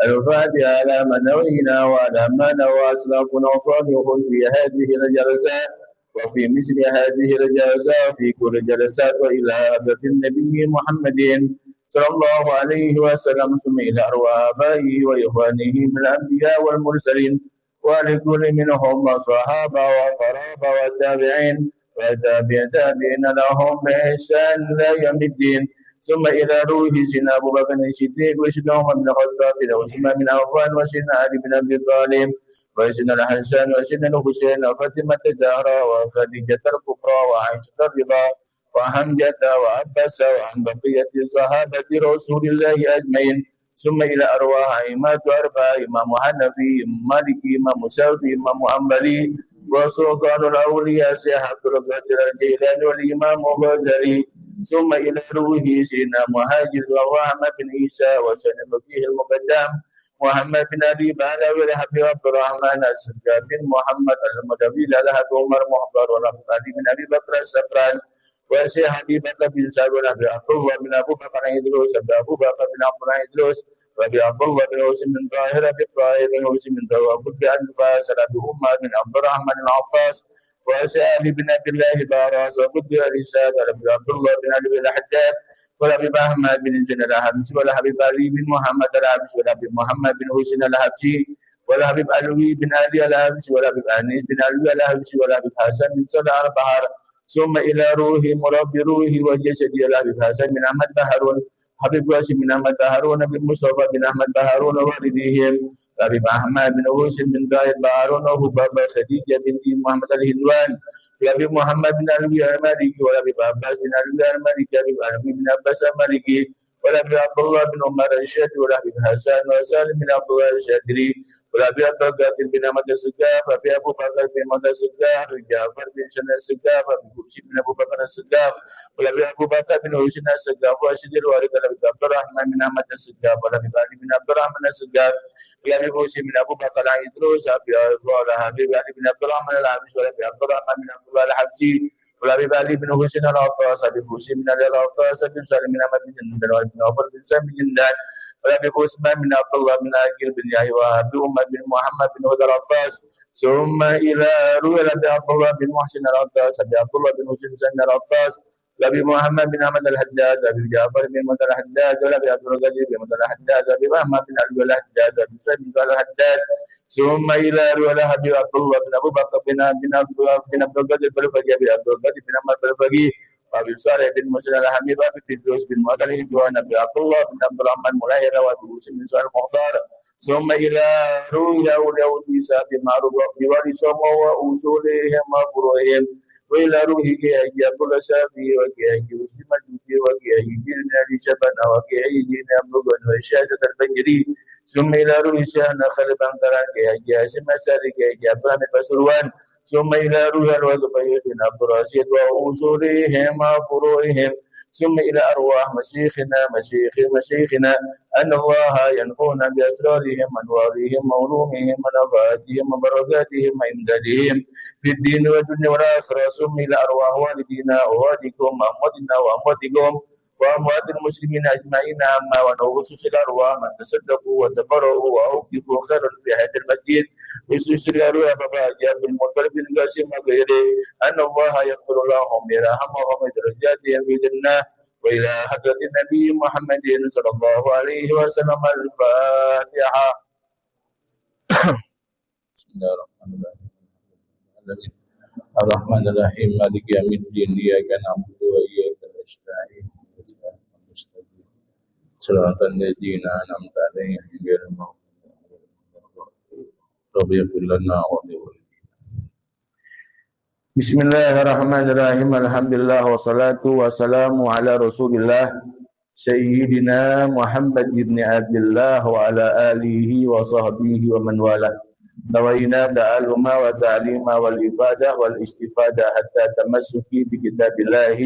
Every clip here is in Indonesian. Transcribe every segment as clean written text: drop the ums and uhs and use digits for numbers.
الفاتحة على من نوينا وعلى ما نوى أسلافنا وصالح في هذه الجلسات وفي مثل هذه الجلسات وفي كل جلسات وإلى أبد النبي محمد صلى الله عليه وسلم ثم إلى أرواح آبائه وإخوانه من الأنبياء والمرسلين ولكل منهم الصحابة وقرابة والتابعين وتابعين لهم بإحسان إلى يوم الدين ثم إلى روح سيدنا أبو بكر الصديق وسيدنا عمر بن الخطاب وسيدنا بن عفان وسيدنا علي بن أبي طالب وسيدنا الحسن وسيدنا الحسين وفاطمة الزهراء وخديجة الكبرى وعائشة الرضا وحمزة وعباس وعن بقية صحابة رسول الله أجمعين ثم إلى أرواح أئمة أربعة إمام حنفي إمام مالكي إمام شافعي إمام حنبلي وسلطان الأولياء شيخ عبد القادر الجيلاني والإمام الغزالي ثم إلى روح سيدنا مهاجر الرحمة بن عيسى وسيدنا بقيه المقدم محمد بن أبي بكر والحبيب عبد الرحمن السجاد بن محمد المدبي للهب عمر محضر علي بن أبي بكر السفران وشيخ حبيب بكر بن سعد وابي عبد الله بن ابو بكر يدرس ابو بكر بن عبد الله يدرس وابي عبد الله بن حسين بن طاهر ابي طاهر بن حسين بن طاهر بن عباس ابي امه بن عبد الرحمن العفاس وشيخ بن عبد الله باراس وابي رشاد ابي عبد الله بن علي بن الحجاج وابي محمد بن زين الحبشي والحبيب علي بن محمد الحبشي والحبيب محمد بن حسين الحبشي والحبيب علوي بن علي الحبشي والحبيب انيس بن علي الحبشي والحبيب حسن بن صالح البحر ثم إلى روح مربي روح وجسدي الحبيب حسن بن أحمد بهارون حبيب واسم بن أحمد بهارون بن مصطفى بن أحمد بهارون والديهم حبيب أحمد بن حسين بن طاهر بهارون وبابا خديجة بنت محمد الهندوان حبيب محمد بن علوي المالكي وحبيب عباس بن علوي المالكي حبيب علوي بن عباس المالكي وحبيب عبد الله بن عمر الشافعي وحبيب حسن وسالم بن عبد الله الشافعي وابي عبد القادر بن احمد السقاف وابي ابو بكر بن احمد السقاف وجعفر بن سنة السقاف وابي بكر بن ابو بكر السقاف وابي ابو بكر بن حسين السقاف واسد الوالد ابي عبد الرحمن بن احمد السقاف وابي علي بن عبد الرحمن السقاف وابي بكر بن ابو بكر العيدروس وابي حبيب علي بن عبد الرحمن العابس وابي عبد الرحمن بن عبد الله الحبسي وابي علي بن حسين العفاس وابي بكر بن علي العفاس وابي سالم بن احمد بن جندل وابي عمر بن سالم بن جندل وابي عثمان بن عبد الله بن عاقل بن يحيى وابي امه بن محمد بن هدى العفاس ثم الى روي ابي عبد الله بن محسن العفاس ابي عبد الله بن حسين سن العفاس وابي محمد بن احمد الحداد ابي جعفر بن مدى الحداد وابي عبد الغني بن مدى الحداد وابي محمد بن علي الحداد وابي سعيد بن الحداد ثم الى روي ابي عبد الله بن ابو بكر بن عبد الله بن عبد القادر البلفقي ابي عبد القادر بن احمد البلفقي وابي صالح بن مسلم الحميد وابي فردوس بن مدى الهندوان ابي عبد الله بن عبد الرحمن ملاهر وابي مسلم بن سعد المختار ثم الى روي اولياء النساء بمعروف بورثهم واصولهم وفروعهم وإلى روحه أي أبو الشافعي وكأي مسلم الجوفي وكأي جيرنا لشبنا وكأي جيرنا أبلغن وشاشة البجري ثم إلى روح شهنا خلبا تران كأي هاشم الساري كأي أبرام البسروان ثم إلى روح الوزن بن عبد الرشيد وأصولهم وفروعهم ثم إلى أرواح مشيخنا أن الله ينفون بأسرارهم أنوارهم علومهم ونفاتهم وبركاتهم وإمدادهم في الدين والدنيا والآخرة ثم إلى أرواح والدينا ووالدكم وأمواتنا وأمواتكم وأموات المسلمين أجمعين عما ونخصص الأرواح من تصدقوا وتبرعوا وأوقفوا خيرا في هذا المسجد وخصوص الأرواح بابا جاب المطلب بن قاسم وغيره أن الله يغفر لهم ويرحمهم درجاتهم في الجنة وإلى حضرة النبي محمد صلى الله عليه وسلم الفاتحة. بسم الله الرحمن الرحيم. الرحمن الرحيم مالك يوم الدين إياك نعبد وإياك نستعين صراط الذين أنعمت عليهم غير المغضوب عليهم رب اغفر لنا ولوالدينا. بسم الله الرحمن الرحيم. الحمد لله والصلاة والسلام على رسول الله سيدنا محمد بن عبد الله وعلى آله وصحبه ومن والاه. نوينا تعلم وتعليم والإفادة والاستفادة حتى تمسكي بكتاب الله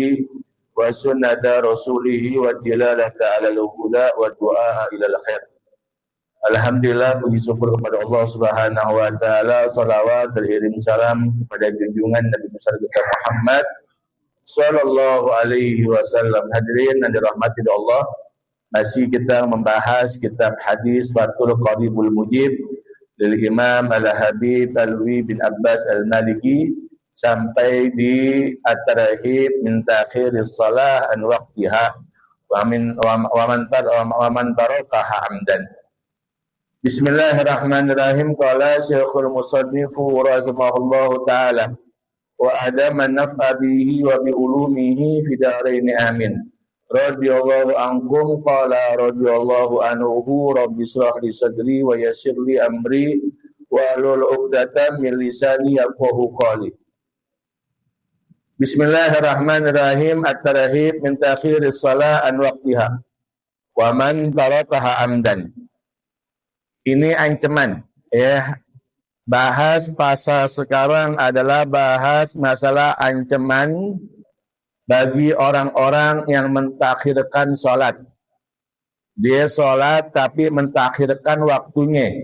وسنة رسوله والدلالة على الهدى والدعاء إلى الخير. Alhamdulillah, puji syukur kepada Allah Subhanahu wa taala, salawat teriring salam kepada junjungan Nabi besar kita Muhammad sallallahu alaihi wasallam. Hadirin yang dirahmati Allah, Masih kita membahas kitab hadis Fathul Qaribul Mujib dari Imam Al-Habib Alwi bin Abbas Al-Maliki sampai di at-tarhib min ta'khiris shalah an waqtiha wa man tarakaha amdan. Bismillahirrahmanirrahim. Qala Syekhul Musannifu rahimahullahu taala wa adama naf'a bihi wa bi ulumihi fi darain amin. Radhiyallahu ankum qala radhiyallahu anhu rabbi shrah li sadri wa yassir li amri wa hlul 'uqdatam min lisani yafqahu qawli. Bismillahirrahmanirrahim. At-tarhib min ta'khiris shalah an waqtiha wa man tarakaha amdan. Ini ancaman ya. Bahas pasal sekarang adalah bahas masalah ancaman bagi orang-orang yang mentakhirkan sholat. Dia sholat tapi mentakhirkan waktunya.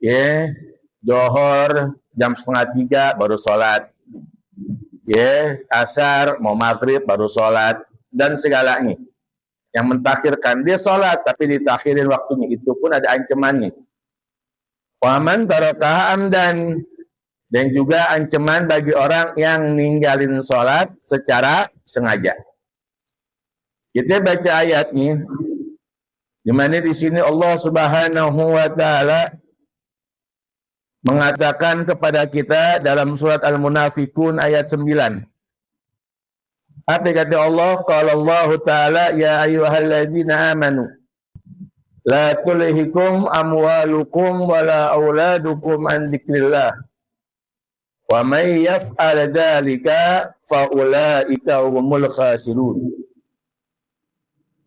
Ya, Johor jam 2:30 baru sholat. Ya, asar mau maghrib baru sholat dan segalanya. Yang mentakhirkan dia sholat tapi ditakhirin waktunya, itu pun ada ancamannya. Waman tarakaha amdan. Dan juga ancaman bagi orang yang ninggalin sholat secara sengaja. Kita baca ayatnya, di mana di sini Allah Subhanahu wa taala mengatakan kepada kita dalam surat Al-Munafiqun ayat 9. Apa kata Allah? Qala Allah taala ya ayyuhalladzina amanu la tulhikum amwalukum wala auladukum an dzikrillah. Wa may yaf'al dzalika fa ulaika humul khasirun.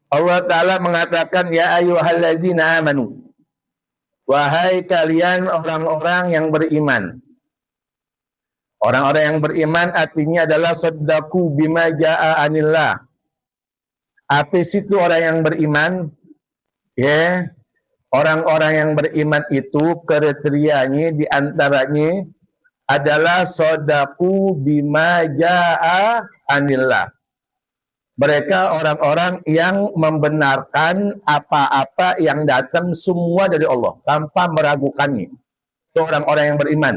Allah taala mengatakan ya ayyuhalladzina amanu. Wahai kalian orang-orang yang beriman. Orang-orang yang beriman artinya adalah saddaku bima jaa anillah. Apa situ orang yang beriman? Ya, orang-orang yang beriman itu kriterianya di antaranya adalah sodaku bima jaa anillah. Mereka orang-orang yang membenarkan apa-apa yang datang semua dari Allah tanpa meragukannya. Itu orang-orang yang beriman.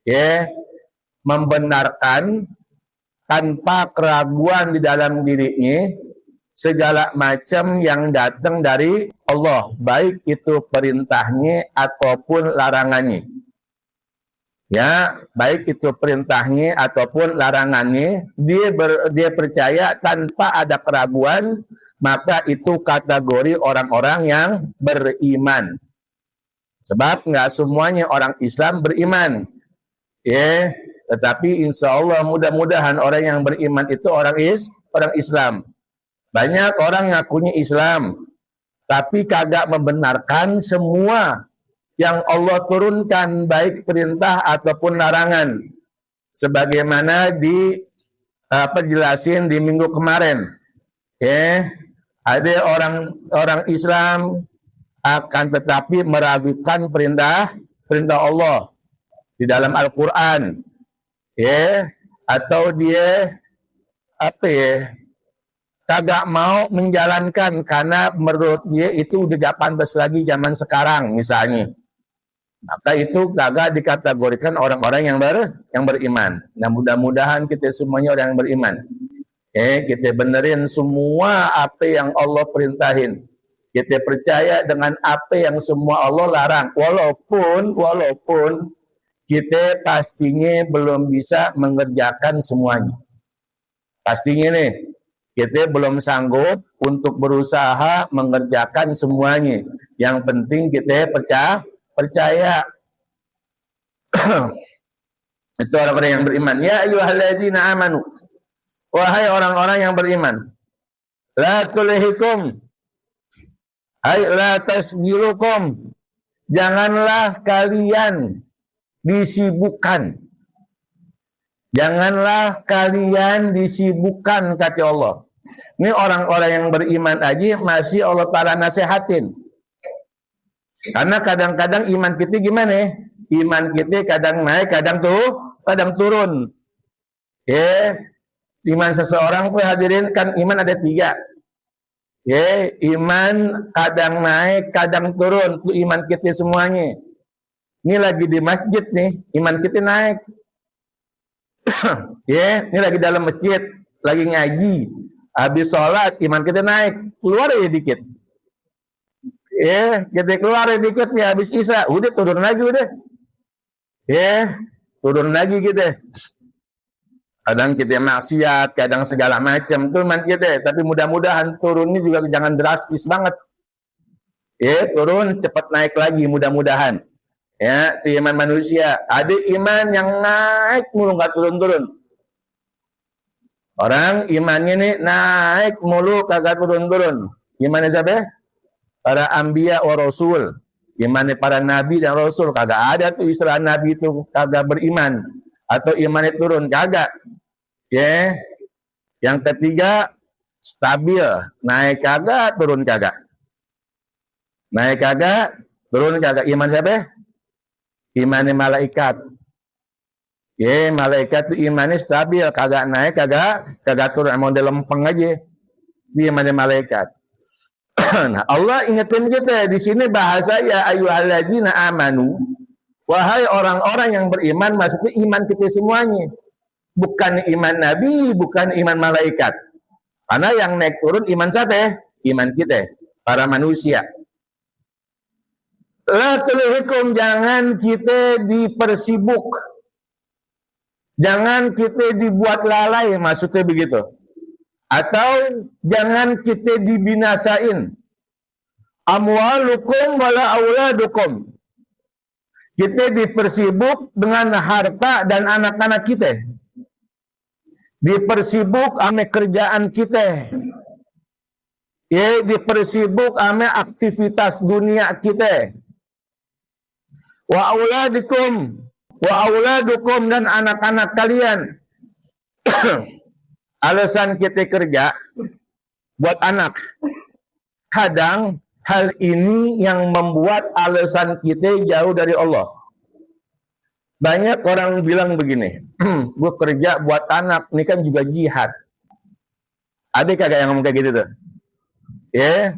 Ya, membenarkan tanpa keraguan di dalam dirinya segala macam yang datang dari Allah, baik itu perintahnya ataupun larangannya. Ya, baik itu perintahnya ataupun larangannya, dia percaya tanpa ada keraguan, maka itu kategori orang-orang yang beriman. Sebab nggak semuanya orang Islam beriman. Ya, tetapi insya Allah mudah-mudahan orang yang beriman itu orang Islam. Banyak orang ngakunya Islam, tapi kagak membenarkan semua yang Allah turunkan, baik perintah ataupun larangan. Sebagaimana dijelasin di minggu kemarin. Ada orang Islam akan tetapi meragukan perintah Allah di dalam Al-Quran. Atau dia kagak mau menjalankan karena menurut dia itu udah gak pantas lagi zaman sekarang misalnya. Maka itu kagak dikategorikan orang-orang yang beriman. Nah, mudah-mudahan kita semuanya orang yang beriman. Kita benerin semua apa yang Allah perintahin. Kita percaya dengan apa yang semua Allah larang. Walaupun kita pastinya belum bisa mengerjakan semuanya. Pastinya nih, kita belum sanggup untuk berusaha mengerjakan semuanya. Yang penting kita percaya. Itu orang-orang yang beriman. Ya ayyuhalladzina amanu. Wahai orang-orang yang beriman. La tulhikum. Ay la tasgilukum. Janganlah kalian disibukkan. Janganlah kalian disibukkan, kata Allah. Ini orang-orang yang beriman aja masih Allah Ta'ala nasihatin. Karena kadang-kadang iman kita gimana? Iman kita kadang naik, kadang turun. Iman seseorang, hadirin, kan iman ada 3. Ya, iman kadang naik, kadang turun. Itu iman kita semuanya. Ini lagi di masjid nih, iman kita naik. Ya, ini lagi dalam masjid, lagi ngaji. Habis sholat, iman kita naik. Keluar ya dikit. Ya, kita keluar ya dikit nih, habis isya. Udah turun lagi udah. Ya, turun lagi kita. Kadang kita maksiat, kadang segala macam tuh iman kita. Tapi mudah-mudahan turunnya juga jangan drastis banget. Ya, turun cepat naik lagi mudah-mudahan. Ya, itu iman manusia. Ada iman yang naik mulu nggak turun-turun. Orang imannya nih naik mulu kagak turun-turun. Imannya siapa? Para anbiya wa rasul. Imannya para nabi dan rasul kagak ada tuh istilah nabi itu kagak beriman atau imannya turun kagak. Ya. Yang ketiga stabil, naik kagak, turun kagak. Naik kagak, turun kagak. Iman siapa? Imannya malaikat. Ya, malaikat itu imannya stabil, kagak naik, kagak turun, model lempeng aja. Dia imannya malaikat. Nah, Allah ingetin kita di sini bahasa ya ayyuhalladzina amanu. Wahai orang-orang yang beriman, maksudnya iman kita semuanya. Bukan iman nabi, bukan iman malaikat. Karena yang naik turun iman siapa? Iman kita, para manusia. La tulhikum, jangan kita dipersibuk. Jangan kita dibuat lalai, maksudnya begitu. Atau jangan kita dibinasain. Amwalukum wala auladukum. Kita dipersibuk dengan harta dan anak-anak kita. Dipersibuk ame kerjaan kita. Ya, dipersibuk ame aktivitas dunia kita. Wa auladukum dan anak-anak kalian. Alasan kita kerja buat anak. Kadang hal ini yang membuat alasan kita jauh dari Allah. Banyak orang bilang begini, gue kerja buat anak, ini kan juga jihad. Ada kagak yang ngomong kayak gitu tuh? Ya,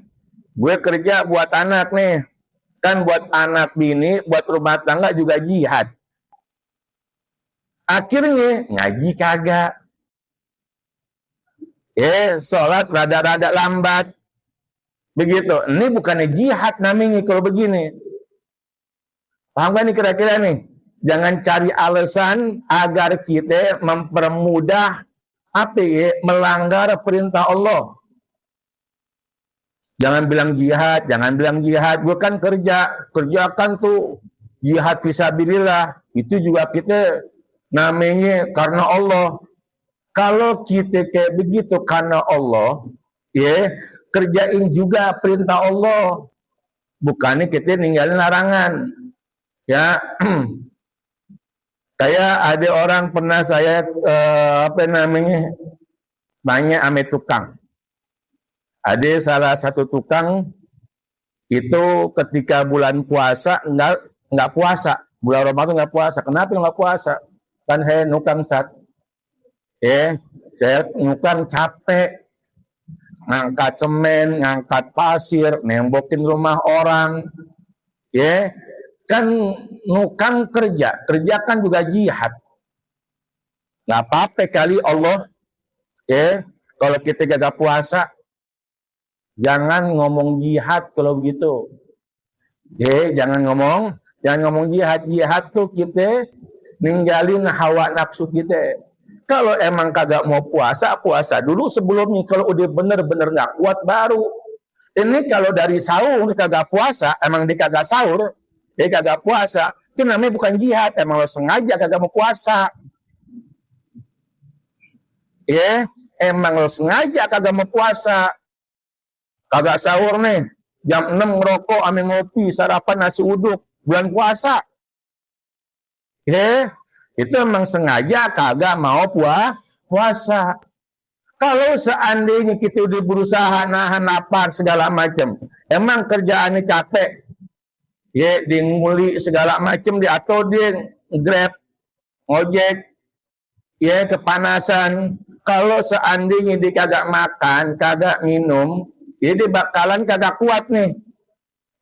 gue kerja buat anak nih, kan buat anak bini, buat rumah tangga juga jihad. Akhirnya ngaji kagak. Sholat rada-rada lambat. Begitu. Ini bukannya jihad namanya kalau begini. Paham gak nih kira-kira nih? Jangan cari alasan agar kita mempermudah melanggar perintah Allah. Jangan bilang jihad, gue kan kerjakan tuh jihad fisabilillah. Itu juga kita namanya karena Allah. Kalau kita kayak begitu karena Allah, ya kerjain juga perintah Allah. Bukannya kita ninggalin larangan. Ya, kayak ada orang pernah saya tanya ame tukang. Ada salah satu tukang itu ketika bulan puasa nggak puasa, bulan Ramadan nggak puasa. Kenapa nggak puasa? Kan saya nukang saya nukang capek, ngangkat semen, ngangkat pasir, nembokin rumah orang, kan nukang kerja kan juga jihad. Nggak apa-apa kali Allah, kalau kita gak puasa, jangan ngomong jihad kalau begitu. Jangan ngomong jihad tuh kita ninggalin hawa nafsu kita. Kalau emang kagak mau puasa dulu sebelumnya. Kalau udah bener-bener nggak kuat baru. Ini kalau dari sahur kagak puasa, emang dia kagak sahur, dia kagak puasa, itu namanya bukan jihad, emang lo sengaja kagak mau puasa. Emang lo sengaja kagak mau puasa. Kagak sahur nih, jam 6 ngerokok, ame ngopi, sarapan nasi uduk, bulan puasa. Itu emang sengaja kagak mau puasa. Kalau seandainya kita udah berusaha nahan lapar segala macam, emang kerjaannya capek, dia nguli segala macam, atau dia grab, ojek, kepanasan. Kalau seandainya dia kagak makan, kagak minum, Jadi bakalan kagak kuat nih.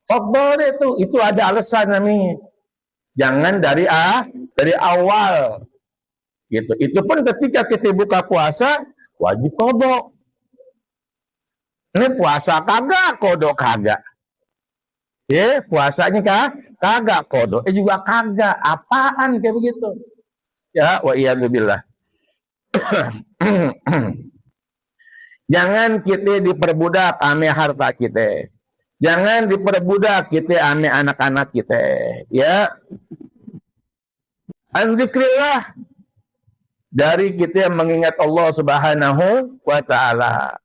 Fadhol itu ada alasan namanya. Jangan dari awal. Gitu. Itu pun ketika kita buka puasa wajib qadha. Ini puasa kagak, qadha kagak. Ya, puasanya kagak, qadha juga kagak. Apaan kayak begitu? Ya, wa iyadzubillah. Jangan kita diperbudak ame harta kita. Jangan diperbudak kita ame anak-anak kita. Ya. Dzikrillah. Dari kita mengingat Allah Subhanahu wa taala.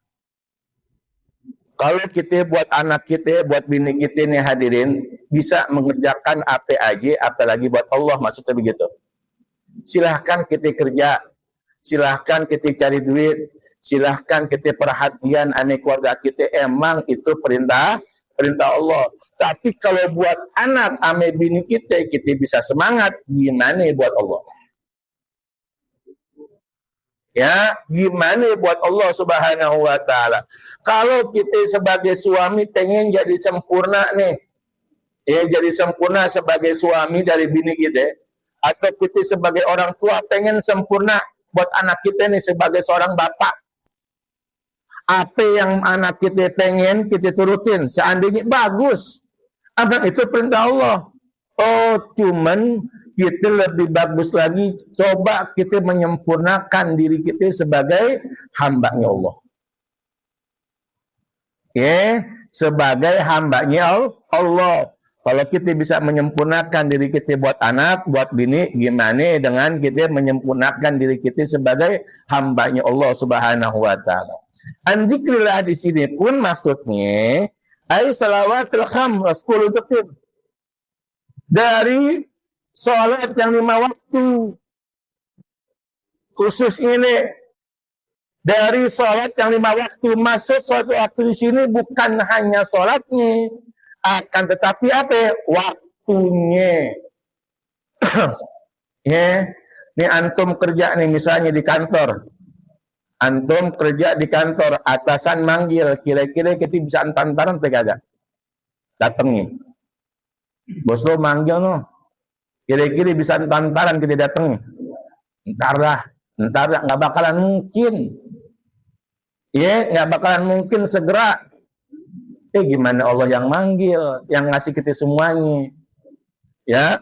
Kalau kita buat anak kita, buat bini kita nih hadirin, bisa mengerjakan apa aja, apalagi buat Allah, maksudnya begitu. Silahkan kita kerja, silahkan kita cari duit, silahkan kita perhatian ane keluarga kita, emang itu perintah Allah. Tapi kalau buat anak ame bini kita bisa semangat, gimana buat Allah? Ya, gimana buat Allah Subhanahu wa taala? Kalau kita sebagai suami pengen jadi sempurna nih, ya jadi sempurna sebagai suami dari bini kita, atau kita sebagai orang tua pengen sempurna buat anak kita nih sebagai seorang bapak. Apa yang anak kita pengen kita turutin, seandainya bagus. Abang itu perintah Allah. Oh, cuman kita lebih bagus lagi, coba kita menyempurnakan diri kita sebagai hambanya Allah. Ya, sebagai hambanya Allah. Kalau kita bisa menyempurnakan diri kita buat anak, buat bini, gimana dengan kita menyempurnakan diri kita sebagai hambanya Allah Subhanahu wa taala. Dzikrillah di sini pun maksudnya ay salawatul khams 10 detik. Dari sholat yang 5 waktu. Khusus ini dari sholat yang 5 waktu. Maksud sholat waktu di sini bukan hanya sholatnya, akan tetapi apa? Waktunya. Ya, ini antum kerja nih misalnya di kantor. Antum kerja di kantor, atasan manggil, kira-kira kita bisa antaran tegak datangnya. Bos lo manggil no, kira-kira bisa antaran kita datangnya. Ntar dah, nggak bakalan mungkin. Ya, nggak bakalan mungkin segera. Gimana Allah yang manggil, yang ngasih kita semuanya. Ya.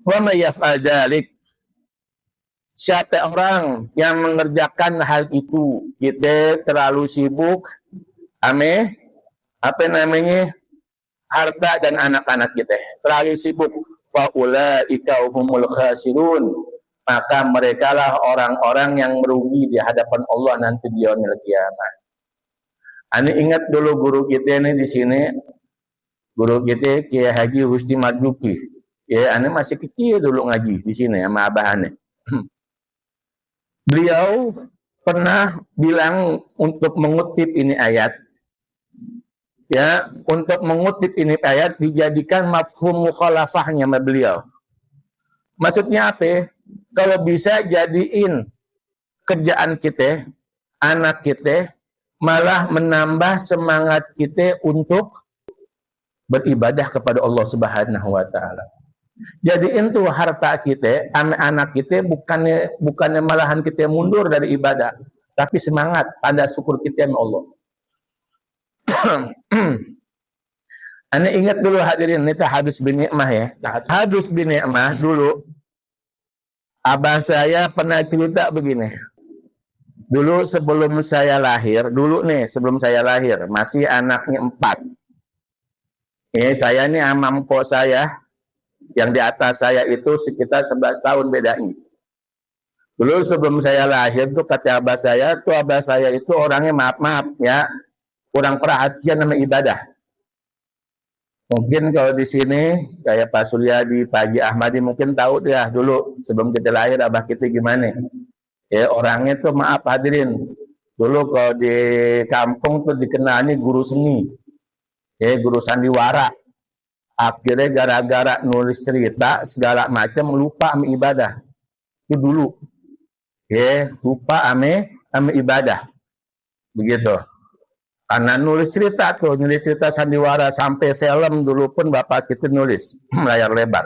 Wa may yaf'al dzalik. Siapa orang yang mengerjakan hal itu, kita terlalu sibuk ame apa namanya harta dan anak-anak kita, terlalu sibuk, faulaika humul khasirun, maka merekalah orang-orang yang merugi di hadapan Allah nanti di yaumil qiyamah. Ane ingat dulu guru kita ini di sini, guru kita Kiai Haji Husni Marzuki. Ya, ane masih kecil dulu ngaji di sini sama abah ane. Beliau pernah bilang untuk mengutip ini ayat, ya, untuk mengutip ini ayat dijadikan mafhum mukhalafahnya sama beliau. Maksudnya apa? Kalau bisa jadiin kerjaan kita, anak kita, malah menambah semangat kita untuk beribadah kepada Allah Subhanahu wa taala. Jadiin tuh harta kita, anak kita bukannya malahan kita mundur dari ibadah, tapi semangat, tanda syukur kita sama Allah. Ane ingat dulu hadirin, ini Hadus bin Ni'mah ya. Hadus bin Ni'mah dulu, abah saya pernah cerita begini. Dulu sebelum saya lahir, masih anaknya 4. Saya ini sama mpok saya, yang di atas saya itu sekitar 11 tahun bedanya. Dulu sebelum saya lahir tuh kata abah saya itu orangnya maaf ya, kurang perhatian sama ibadah. Mungkin kalau di sini kayak Pak Suryadi, Pak Haji Ahmadi mungkin tahu dia dulu sebelum kita lahir abah kita gimana. Ya orangnya tuh maaf hadirin. Dulu kalau di kampung tuh dikenalnya guru seni. Ya guru sandiwara. Akhirnya gara-gara nulis cerita segala macam lupa sama ibadah. Itu dulu. Ya, lupa sama ibadah. Begitu. Karena nulis cerita sandiwara sampai film dulu pun bapak kita nulis layar lebar.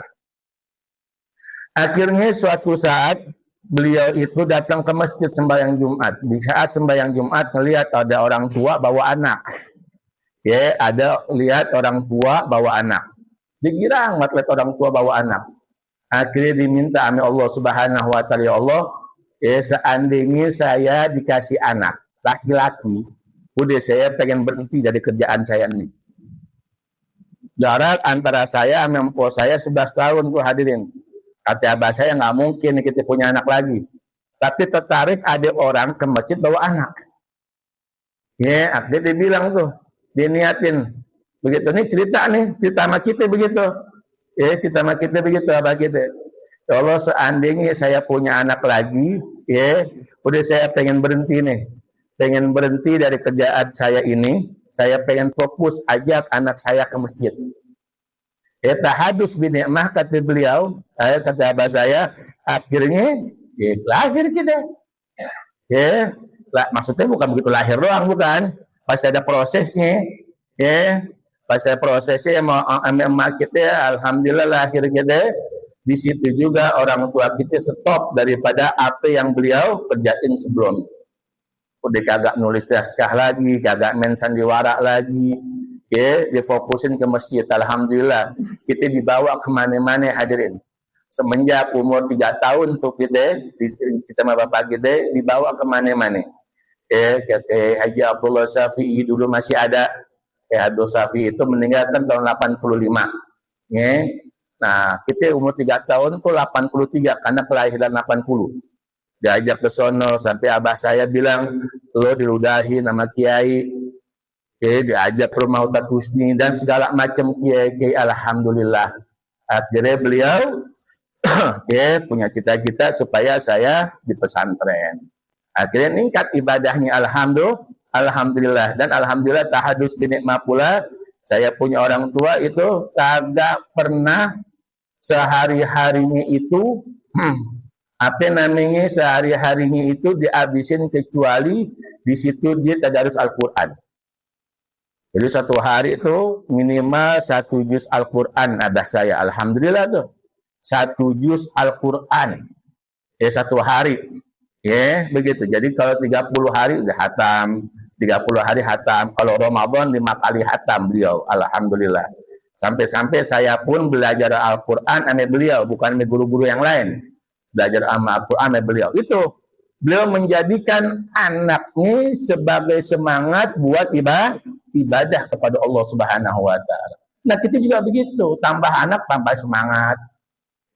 Akhirnya suatu saat beliau itu datang ke masjid sembahyang Jumat. Di saat sembahyang Jumat melihat ada orang tua bawa anak. Ya, ada lihat orang tua bawa anak. Dikira lihat orang tua bawa anak. Akhirnya diminta sama Allah Subhanahu wa taala, ya Allah, seandainya saya dikasih anak laki-laki, udah saya pengen berhenti dari kerjaan saya ini. Jarak antara saya sama empok saya 11 tahun tuh hadirin. Kata abah saya nggak mungkin kita punya anak lagi. Tapi tertarik ada orang ke masjid bawa anak. Ya, akhirnya dia bilang tuh, dia niatin. Begitu nih cerita sama kita begitu. Ya, cerita sama kita begitu abah kita. Ya Allah, seandainya saya punya anak lagi, ya, udah saya pengen berhenti nih. Pengen berhenti dari kerjaan saya ini, saya pengen fokus ajak anak saya ke masjid. Ya, tahadus bi ni'mah kata beliau, kata abah saya, akhirnya ya, lahir kita. Ya, maksudnya bukan begitu lahir doang, bukan. Pasti ada prosesnya. Ya, pasti ada prosesnya emak kita, alhamdulillah lahir kita. Di situ juga orang tua kita stop daripada apa yang beliau kerjain sebelum. Udah kagak nulis naskah lagi, kagak main sandiwara lagi, ya, difokusin ke masjid. Alhamdulillah, kita dibawa kemana-mana hadirin. Semenjak umur 3 tahun tuh kita sama bapak kita dibawa kemana-mana. Kayak Haji Abdullah Syafi'i dulu masih ada. Abdul Syafi'i itu meninggalkan tahun 85. Ya. Nah, kita umur 3 tahun tuh 83 karena kelahiran 80. Diajak ke sono sampai abah saya bilang, lo diludahi nama kiai, diajak ke rumah Ustaz Husni dan segala macam kiai. Alhamdulillah. Akhirnya beliau punya cita-cita supaya saya di pesantren. Akhirnya meningkat ibadahnya, alhamdulillah. Dan alhamdulillah tahadus bi nikmah pula, saya punya orang tua itu kagak pernah sehari-harinya itu sehari-harinya itu dihabisin kecuali di situ dia tadarus Al-Quran. Jadi satu hari itu minimal 1 juz Al-Quran ada saya. Alhamdulillah tuh. 1 juz Al-Quran. Satu hari. Ya, begitu. Jadi kalau 30 hari udah hatam. 30 hari hatam. Kalau Ramadan 5 kali hatam beliau. Alhamdulillah. Sampai-sampai saya pun belajar Al-Quran sama beliau. Bukan sama guru-guru yang lain. Belajar Al-Quran sama beliau. Itu beliau menjadikan anaknya sebagai semangat buat ibadah kepada Allah Subhanahu wa taala. Nah, kita juga begitu, tambah anak tambah semangat.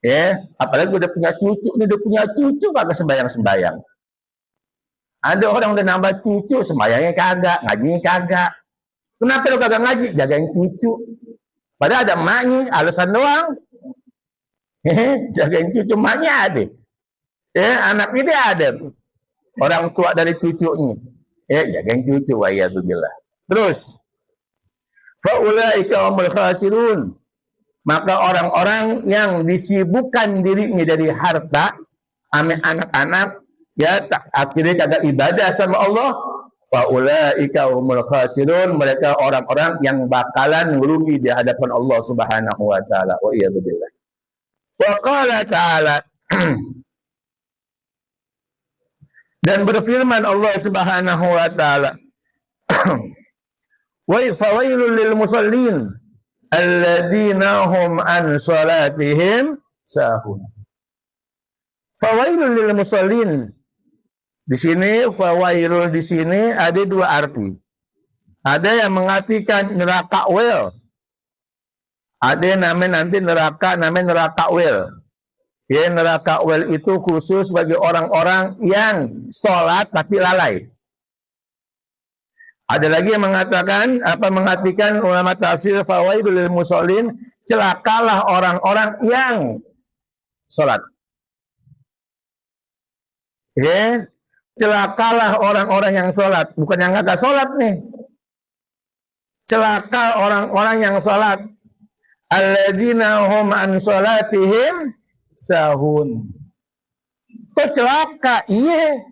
Ya, apalagi udah punya cucu kagak sembayang. Ada orang udah nambah cucu, sembayangnya kagak, ngajinya kagak. Kenapa lo kagak ngaji? Jagain cucu. Padahal ada emaknya, alasan doang. Jagain cucu emaknya ada. Anaknya dia ada. Orang tua dari cucunya. Jagain cucu, wa'iyadzubillah. Terus, faulaika humul khasirun. Maka orang-orang yang disibukkan dirinya dari harta, ame anak-anak, ya akhirnya kagak ibadah sama Allah, faulaika humul khasirun. Mereka orang-orang yang bakalan merugi di hadapan Allah Subhanahu wa taala. Wa'iyadzubillah. Wa qala ta'ala. Dan berfirman Allah Subhanahu wa taala, wa fawailul lil musallin alladzina hum an salatihim sahun. Fawailul lil musallin. Di sini fawailul di sini ada 2 arti. Ada yang mengartikan neraka wel. Ada namanya nanti neraka wel. Ya, neraka wel itu khusus bagi orang-orang yang sholat tapi lalai. Ada lagi yang mengartikan ulama tafsir fawaidul lil musallin, celakalah orang-orang yang sholat. Ya, celakalah orang-orang yang sholat, bukan yang kagak sholat nih. Celaka orang-orang yang sholat. Alladzina hum an sholatihim sahun. Kok celaka? Iya.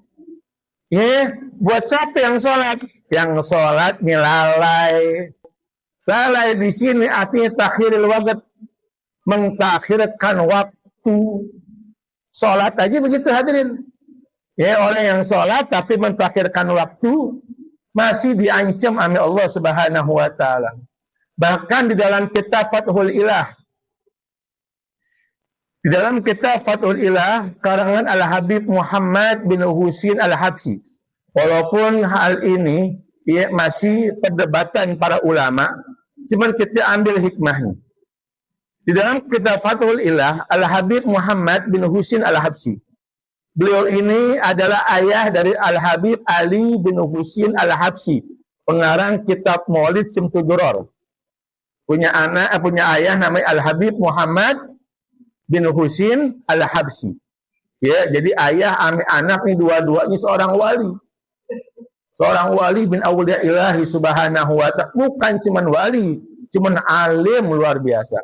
Buat siapa yang sholat? yang sholatnya lalai. Lalai di sini artinya takhiril waqt, mentakhirkan waktu. Sholat aja begitu hadirin. Ya, orang yang sholat tapi mentakhirkan waktu masih diancam oleh Allah Subhanahu wa taala. Bahkan di dalam kitab Fathul Ilah, di dalam kitab Fathul Ilah karangan Al-Habib Muhammad bin Husin Al-Habsyi, walaupun hal ini ya, masih perdebatan para ulama, cuman kita ambil hikmahnya. Di dalam kitab Fathul Ilah, Al-Habib Muhammad bin Husin Al-Habsyi, beliau ini adalah ayah dari Al-Habib Ali bin Husin Al-Habsyi, pengarang kitab Maulid Syamsul Duror. Punya ayah namanya Al-Habib Muhammad bin Husin Al-Habsyi. Ya, jadi ayah anak ini dua-duanya seorang wali. Seorang wali bin awliya ilahi subhanahu wa ta'ala. Bukan cuman wali, cuman alim luar biasa.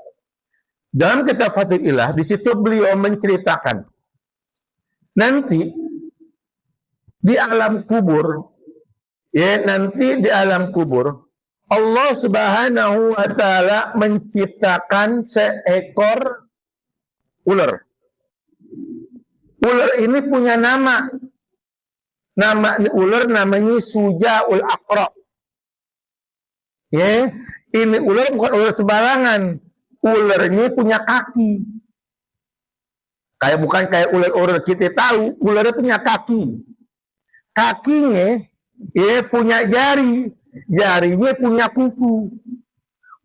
Dalam kitab Fathul Ilah, di situ beliau menceritakan nanti di alam kubur, ya nanti di alam kubur Allah Subhanahu wa taala menciptakan seekor ular. Ular ini punya nama. Nama ular namanya Sujaul Aqra. Ya, ini ular bukan ular sembarangan. Ularnya punya kaki. Bukan kayak ular-ular kita tahu, ularnya punya kaki. Kakinya ya punya jari. Jarinya punya kuku.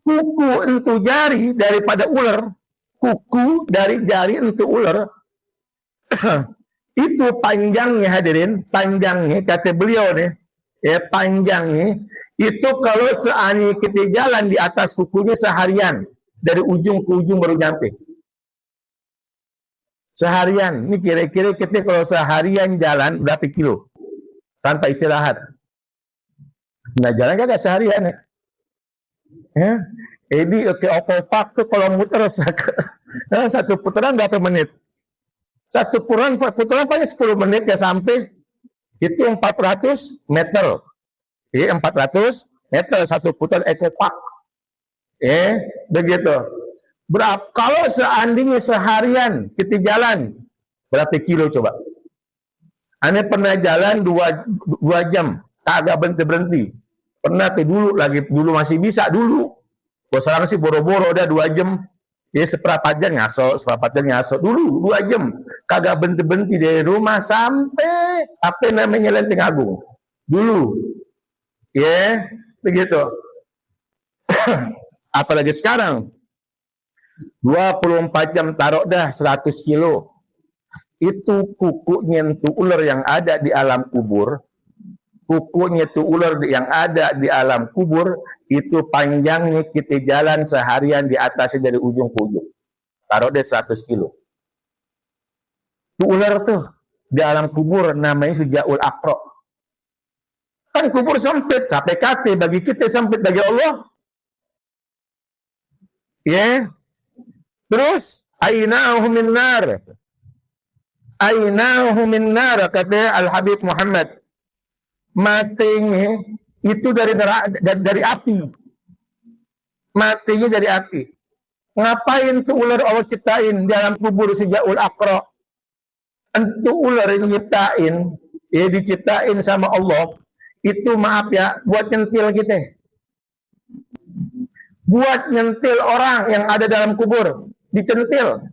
Kuku untuk jari daripada ular. Kuku dari jari untuk ular. Itu panjangnya hadirin. Panjangnya, kata beliau nih. Ya, panjangnya. Itu kalau seandainya kita jalan di atas kukunya seharian. Dari ujung ke ujung baru nyampe. Seharian. Ini kira-kira kita kalau seharian jalan berapa kilo? Tanpa istirahat. Nah, jalan gak seharian ya. Jadi okopak tuh kalau muter satu putaran berapa menit? Satu putaran paling 10 menit ya sampai. Itu 400 meter. 400 meter satu putaran ekopak. Begitu. Kalau seandainya seharian kita jalan berapa kilo coba? Ane pernah jalan 2 jam, kagak berhenti. Pernah tuh dulu masih bisa dulu. Kalau sekarang sih boro-boro udah 2 jam. Ya seperempat jam ngaso. Dulu 2 jam. Kagak berhenti dari rumah sampai apa namanya Lenteng Agung. Dulu. Ya, begitu. Apalagi sekarang. 24 jam taruh dah 100 kilo. Itu kukunya itu ular yang ada di alam kubur. Kukunya itu ular yang ada di alam kubur, itu panjangnya kita jalan seharian di atasnya dari ujung ke ujung. Taruh deh 100 kilo. Itu ular tuh di alam kubur namanya Sujaul Aqra. Kan kubur sempit, sampai kate bagi kita sempit bagi Allah. Ya. Terus ainahu min nar. Ainahu min nar kata Al-Habib Muhammad. Matinya itu dari api. Matinya dari api. Ngapain tuh ular Allah ciptain di dalam kubur Sujaul Aqra? Itu ular yang nyiptain, diciptain sama Allah. Itu maaf ya, buat nyentil kita. Buat nyentil orang yang ada dalam kubur, dicentil.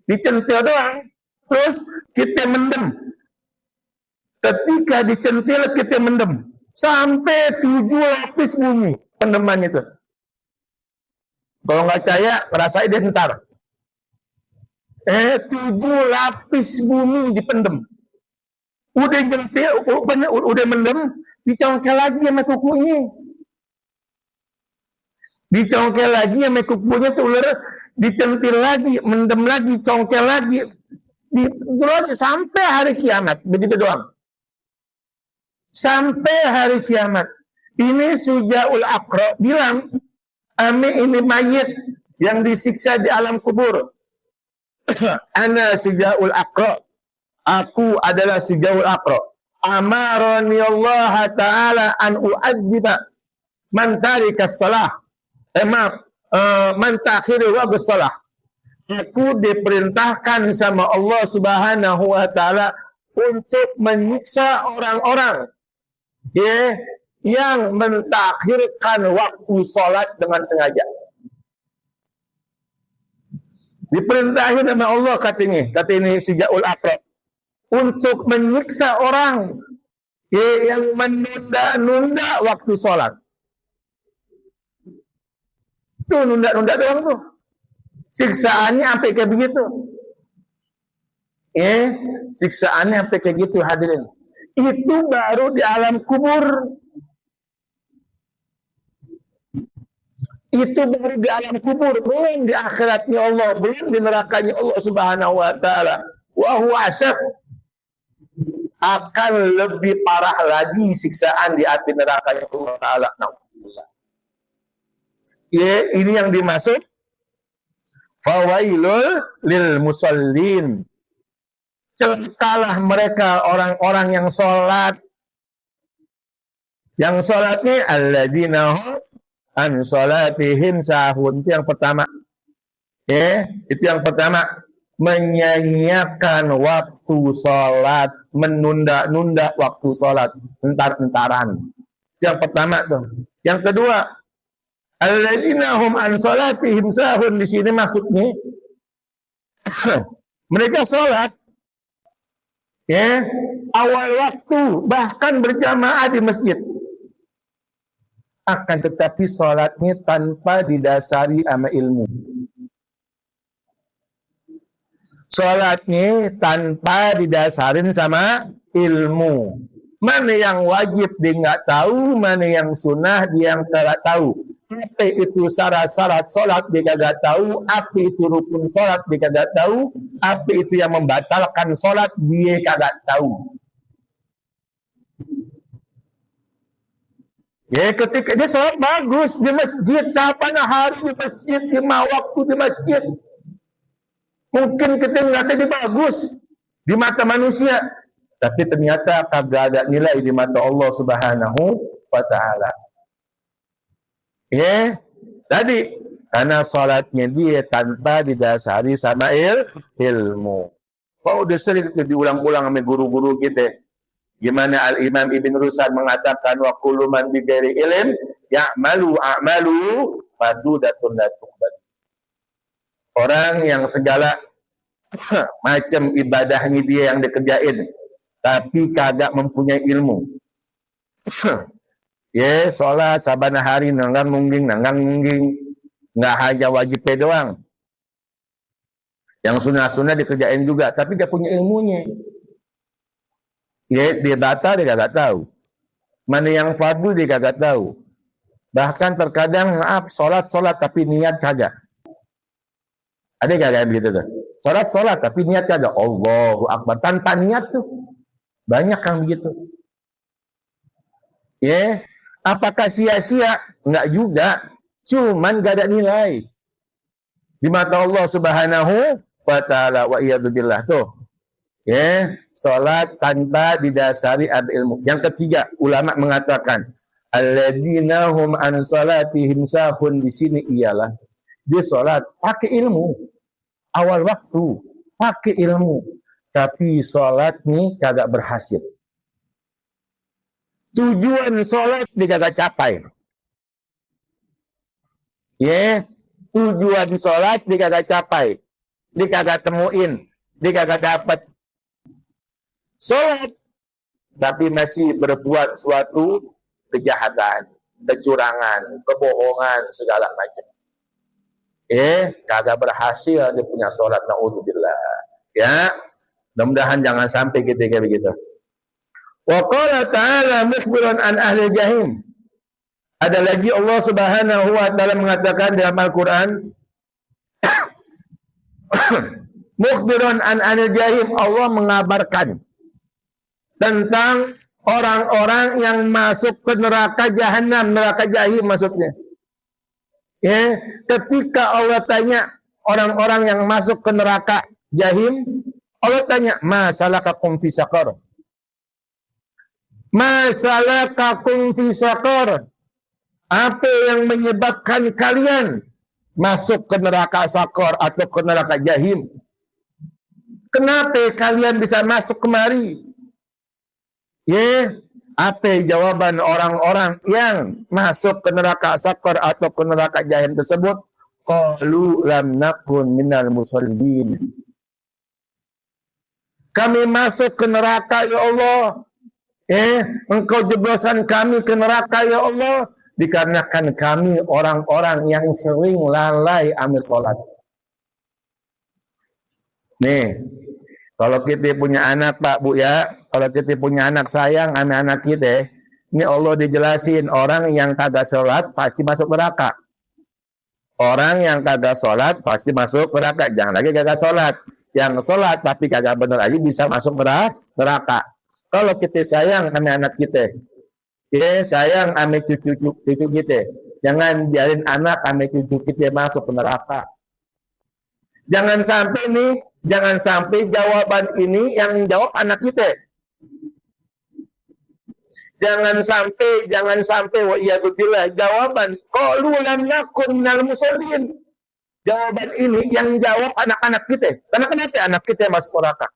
Dicentil doang. Terus kita mendem. Ketika dicentil kita mendem sampai 7 lapis bumi pendeman itu. Kalau nggak percaya, rasain deh ntar. 7 lapis bumi dipendem. Udah jentil, udah mendem, dicongkel lagi sama kukunya. Dicongkel lagi sama kukunya tuh ular, dicentil lagi, mendem lagi, congkel lagi. Terus sampai hari kiamat, begitu doang. Sampai hari kiamat. Ini Sujaul Aqra bilang, ini mayit yang disiksa di alam kubur. Ana Sujaul Aqra. Aku adalah Sujaul Aqra. amarani Allah Ta'ala an u'adziba man tarika salah. Man ta'khiri waqti salah. Aku diperintahkan sama Allah Subhanahu wa Ta'ala untuk menyiksa orang-orang yang mentakhirkan waktu salat dengan sengaja. Diperintahin sama Allah kata ini Sijaul Aqrab untuk menyiksa orang yang menunda-nunda waktu sholat. Itu nunda-nunda doang tuh. Siksaannya sampai kayak begitu. Siksaannya sampai kayak gitu hadirin. Itu baru di alam kubur. Itu baru di alam kubur, belum di akhiratnya Allah, belum di nerakanya Allah Subhanahu wa Ta'ala. Wa huwa asab, akan lebih parah lagi siksaan di api nerakanya Allah Ta'ala. Ini yang dimaksud fawailul lil musallin. Celakalah mereka orang-orang yang sholat. Yang sholatnya alladzina an sholatihim sahun. Itu yang pertama. Itu yang pertama. Menyanyiakan waktu sholat, menunda-nunda waktu sholat, entar-entaran. Itu yang pertama tuh. Yang kedua, alladzina hum an sholatihim sahun. Di sini maksudnya mereka sholat awal waktu, bahkan berjamaah di masjid. Akan tetapi sholatnya tanpa didasari sama ilmu. Sholatnya tanpa didasarin sama ilmu. Mana yang wajib dia nggak tahu, mana yang sunnah dia yang tidak tahu. Apa itu syarat-syarat sholat dia kagak tahu, apa itu rukun sholat dia kagak tahu, apa itu yang membatalkan sholat dia kagak tahu. Ketika dia sholat bagus di masjid, sapana hari di masjid, 5 waktu di masjid. Mungkin kita ngeliatnya dia bagus di mata manusia, tapi ternyata kagak ada nilai di mata Allah Subhanahu wa Ta'ala. Tadi karena sholatnya dia tanpa didasari sama ilmu. Udah sering itu diulang-ulang sama guru-guru kita. Gimana Al-Imam Ibn Rushd mengatakan wa kullu man bi ghairi ilm ya'malu a'malu fadudatun la tuqbal. Orang yang segala macam ibadahnya dia yang dikerjain tapi kagak mempunyai ilmu. Sholat sabana hari nanggang mungging, nggak hanya wajib doang. Yang sunnah-sunnah dikerjain juga, tapi dia punya ilmunya. Dia batal dia kagak tahu. Mana yang fardhu dia kagak tahu. Bahkan terkadang sholat tapi niat kagak. Ada kagak begitu tuh? Sholat tapi niat kagak. Allahu Akbar tanpa niat tuh. Banyak yang begitu. Apakah sia-sia? Enggak juga. Cuman gak ada nilai di mata Allah Subhanahu wa Ta'ala. Wa iyadzubillah tuh. Salat tanpa didasari ilmu. Yang ketiga, ulama mengatakan alladzina hum an salatihim sahun. Di sini ialah dia salat pakai ilmu. Awal waktu pakai ilmu, tapi salat nih kagak berhasil. Tujuan salat dia kagak capai. Tujuan salat dia kagak capai. Dia kagak temuin, dia kagak dapat. Salat tapi masih berbuat suatu kejahatan, kecurangan, kebohongan, segala macam. Kagak berhasil dia punya salat, naudzubillah. Mudah-mudahan jangan sampai kita kayak begitu. Wa qala ta'ala mukhbiran an ahli jahim. Ada lagi Allah Subhanahu wa Ta'ala mengatakan dalam Al-Qur'an mukhbiran an ahli jahim, Allah mengabarkan tentang orang-orang yang masuk ke neraka jahanam, neraka jahim maksudnya. Ketika Allah tanya orang-orang yang masuk ke neraka jahim, Allah tanya, ma salakakum fi saqar? Masalakakum fi saqar. Apa yang menyebabkan kalian masuk ke neraka Saqar atau ke neraka Jahim? Kenapa kalian bisa masuk kemari? Apa jawaban orang-orang yang masuk ke neraka Saqar atau ke neraka Jahim tersebut? Qalu lam nakun minal musallin. Kami masuk ke neraka ya Allah. Engkau jeblosan kami ke neraka ya Allah dikarenakan kami orang-orang yang sering lalai amal sholat. Nih, kalau kita punya anak Pak Bu ya, kalau kita punya anak sayang anak-anak kita, ini Allah dijelasin orang yang kagak sholat pasti masuk neraka. Orang yang kagak sholat pasti masuk neraka. Jangan lagi kagak sholat. Yang sholat tapi kagak benar aja bisa masuk neraka. Kalau kita sayang sama anak kita, sayang sama cucu kita, jangan biarin anak sama cucu kita masuk ke neraka. Jangan sampai jawaban ini yang jawab anak kita. Jangan sampai wa iyadzubillah jawaban qalu lam nakun minal musallin. Jawaban ini yang jawab anak-anak kita. Karena kenapa anak kita masuk neraka?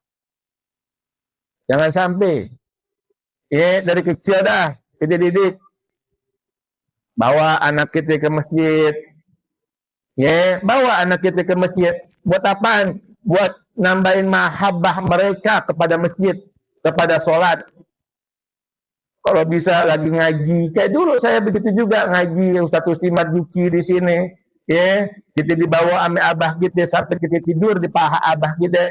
Jangan sampai. Dari kecil dah kita didik. Bawa anak kita ke masjid. Bawa anak kita ke masjid. Buat apaan? Buat nambahin mahabbah mereka kepada masjid, kepada sholat. Kalau bisa lagi ngaji, kayak dulu saya begitu juga ngaji Ustaz Ustimar Juki di sini, kita dibawa ame abah kita sampai kita tidur di paha abah kita.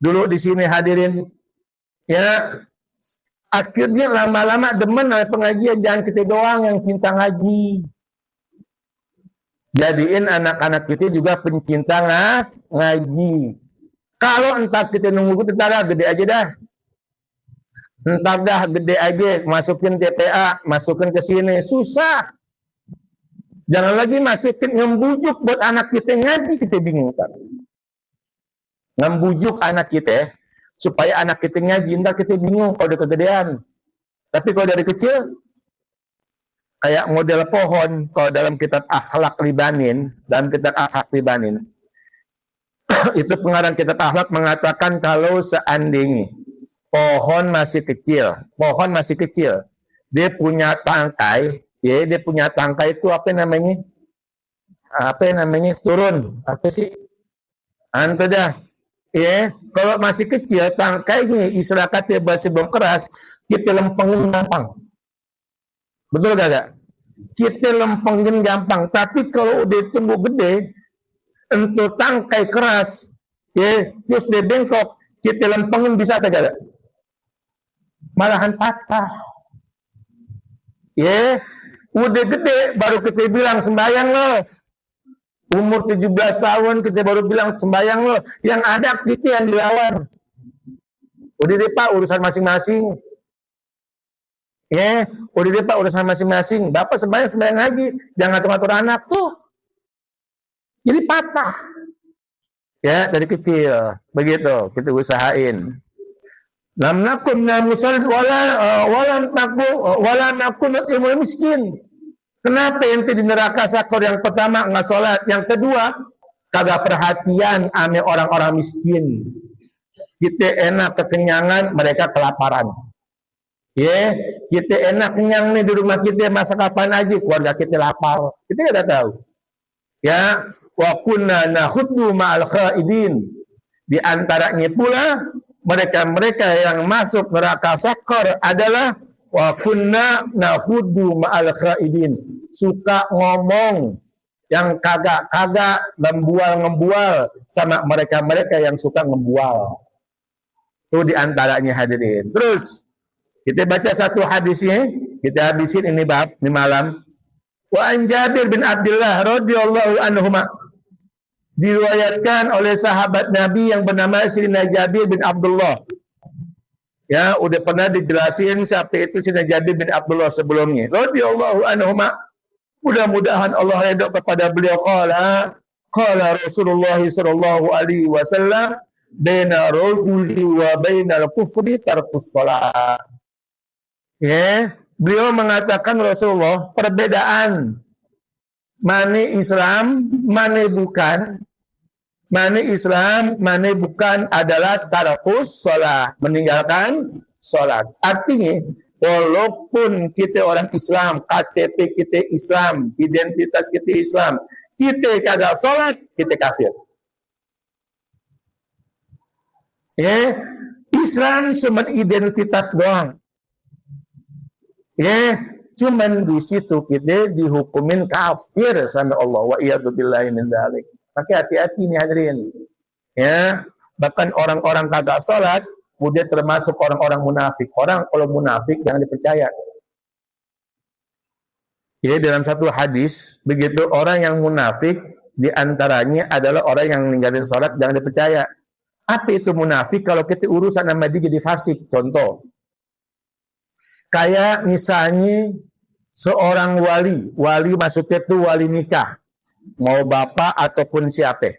Dulu di sini hadirin, akhirnya lama-lama demen oleh pengajian, jangan kita doang yang cinta ngaji. Jadiin anak-anak kita juga pencinta ngaji. Kalau entar kita nunggu entar gede aja dah. Entar dah gede aja, masukin TPA, masukin ke sini, susah. Jangan lagi masukin ngembujuk buat anak kita ngaji, kita bingung kan. Ngembujuk anak kita supaya anak kita ngaji, entar kita bingung kalau udah kegedean. Tapi kalau dari kecil, kayak model pohon, kalau dalam kitab Akhlak Libanin, itu pengarang kitab akhlak mengatakan kalau seandainya pohon masih kecil, dia punya tangkai, itu apa namanya? Turun, apa sih? Antu dah. Kalau masih kecil, tangkainya istilah kata bahasa belum keras, kita lempengin gampang. Betul gak? Kita lempengin gampang. Tapi kalau udah tumbuh gede, untuk tangkai keras, terus dia bengkok, kita lempengin bisa gak? Malahan patah. Udah gede, baru kita bilang sembahyang loh. Umur 17 tahun kita baru bilang sembahyang loh. Yang ada kita yang dilawan. Udah deh Pak, urusan masing-masing. Udah deh Pak, urusan masing-masing. Bapak sembahyang haji, jangan ngatur-ngatur anak tuh. Jadi patah. Dari kecil. Begitu, kita usahain. Lam nakun minal musallin wala nakun ilmu miskin. Kenapa ente di neraka Saqar? Yang pertama enggak sholat, yang kedua kagak perhatian ame orang-orang miskin. Kita enak kekenyangan, mereka kelaparan. Kita enak kenyang nih di rumah kita, masa kapan aja keluarga kita lapar. Kita enggak tahu. Wa kunna nakhuddu ma'al khaidin. Di antaranya pula mereka-mereka yang masuk neraka Saqar adalah wa kunna nakhuddu ma'al khaidin. Suka ngomong yang kagak ngembual sama mereka-mereka yang suka ngembual. Itu di antaranya hadirin. Terus kita baca satu hadisnya, kita habisin ini bab di malam. Wa an Jabir bin Abdullah radhiyallahu anhuma, diriwayatkan oleh sahabat Nabi yang bernama Sayyidina Jabir bin Abdullah. Udah pernah dijelasin siapa itu Sayyidina Jabir bin Abdullah sebelumnya. Radhiyallahu anhuma, mudah-mudahan Allah ridha kepada beliau. Qala Rasulullah sallallahu alaihi wasallam, baina rajuli wa bainal kufri tarkus shalah. Ya, beliau mengatakan Rasulullah perbedaan mana Islam, mana bukan. Mana Islam, mana bukan adalah tarakus sholat, meninggalkan sholat. Artinya, walaupun kita orang Islam, KTP kita Islam, identitas kita Islam, kita kagak sholat, kita kafir. Ya, Islam cuma identitas doang. Ya, cuman di situ kita dihukumin kafir sama Allah. Wa iyadzubillahi min dzalik. Maka hati-hati nih hadirin. Ya, bahkan orang-orang kagak sholat, dia termasuk orang-orang munafik. Orang kalau munafik jangan dipercaya. Ya, dalam satu hadis, begitu orang yang munafik diantaranya adalah orang yang ninggalin sholat jangan dipercaya. Apa itu munafik? Kalau kita urusan sama dia jadi fasik. Contoh, kayak misalnya seorang wali maksudnya itu wali nikah, mau bapak ataupun siapa,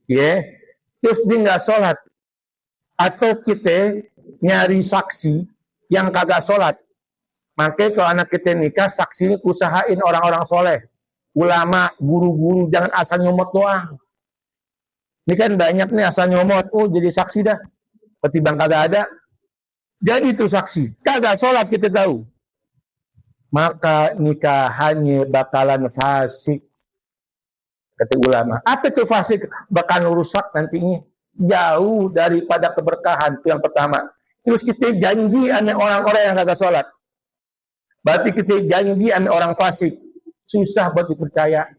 ya, terus dia nggak sholat, atau kita nyari saksi yang kagak sholat, makanya kalau anak kita nikah saksinya usahain orang-orang soleh, ulama, guru-guru, jangan asal nyomot doang. Ini kan banyak nih asal nyomot, jadi saksi dah, ketimbang kagak ada. Jadi itu saksi, kagak sholat kita tahu, maka nikahannya bakalan fasik, kata ulama. Apa itu fasik? Bakalan rusak nantinya, jauh daripada keberkahan. Itu yang pertama. Terus kita janji sama orang-orang yang kagak sholat, berarti kita janji sama orang fasik, susah buat dipercaya.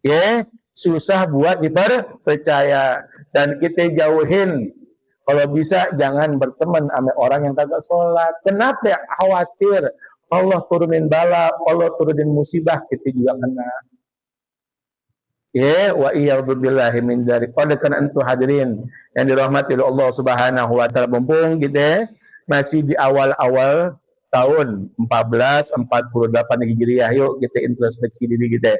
Ya, susah buat dipercaya. Dan kita jauhin. Kalau bisa jangan berteman sama orang yang kagak sholat. Kenapa ya? Khawatir Allah turunin bala, Allah turunin musibah, kita juga kena. Ya, wa iyadzubillahi min dzalik. Oleh karena itu hadirin yang dirahmati oleh Allah Subhanahu wa taala, mumpung kita masih di awal-awal tahun 1448 Hijriah, yuk kita introspeksi diri kita.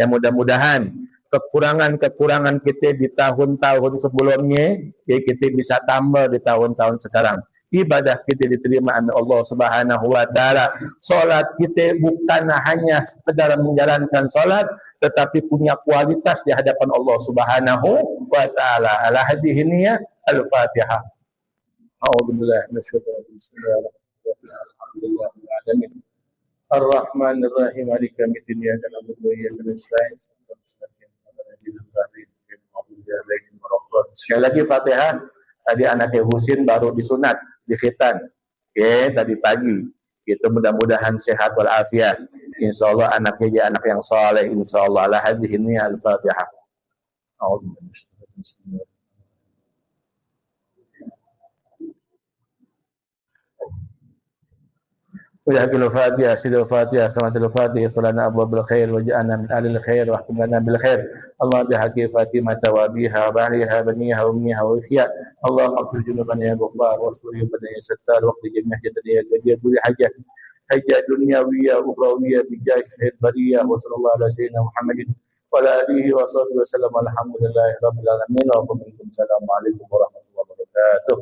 Yang mudah-mudahan kekurangan-kekurangan kita di tahun-tahun sebelumnya, ya kita bisa tambah di tahun-tahun sekarang. Ibadah kita diterima oleh Allah Subhanahu wa taala. Salat kita bukan hanya sekedar menjalankan salat, tetapi punya kualitas di hadapan Allah Subhanahu wa taala. Ala hadhihi niyyah al-Fatihah. A'udzubillahi minasyaitonir rajim. Bismillahirrahmanirrahim. Alamin. Ar-Rahmanir Rahim. Maliki yaumiddin. Iyyaka na'budu wa iyyaka nasta'in. Sekali lagi Fatihah. Tadi anaknya Husin baru disunat, dikhitan, tadi pagi. Itu mudah-mudahan sehat walafiat. Insyaallah anaknya jadi anak yang saleh. Insyaallah. Ala hadhihi niyyah al-Fatihah. ويحكي الفاتحة سيد الفاتحة كما الفاتحة فلنا أبواب الخير وجعلنا من أهل الخير واختم لنا بالخير. اللهم بحق فاطمة وأبيها وبعليها بنيها وأمها وإخيها. اللهم اغفر ذنوبنا يا غفار واستر عيوبنا يا ستار واقض جميع حاجتنا يا قدير كل حاجة دنيوية وأخروية بجاه خير برية. وصلى الله على سيدنا محمد وعلى آله وصحبه وسلم. الحمد لله رب العالمين. ومنكم السلام عليكم ورحمة الله وبركاته.